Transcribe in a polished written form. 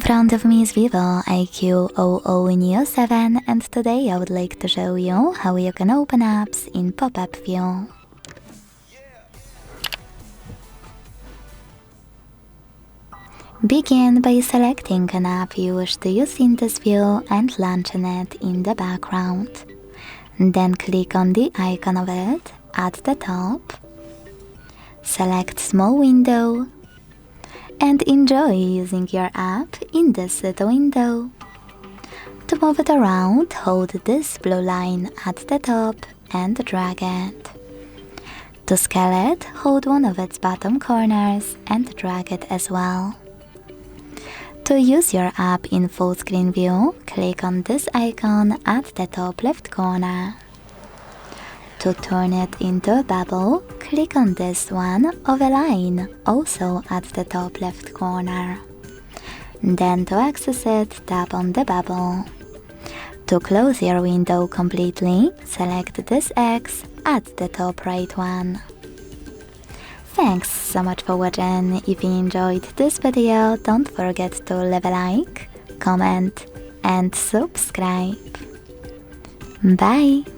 front of me is VIVO iQOO Neo 7, and today I would like to show you how you can open apps in pop-up view. Begin by selecting an app you wish to use in this view and launching it in the background. Then click on the icon of it at the top. Select small window and enjoy using your app in this little window. To move it around, hold this blue line at the top and drag it. To scale it, hold one of its bottom corners and drag it as well. To use your app in full screen view, click on this icon at the top left corner. To turn it into a bubble, click on this one of a line, also at the top left corner. Then to access it, tap on the bubble. To close your window completely, select this X at the top right one. Thanks so much for watching. If you enjoyed this video, don't forget to leave a like, comment and subscribe. Bye!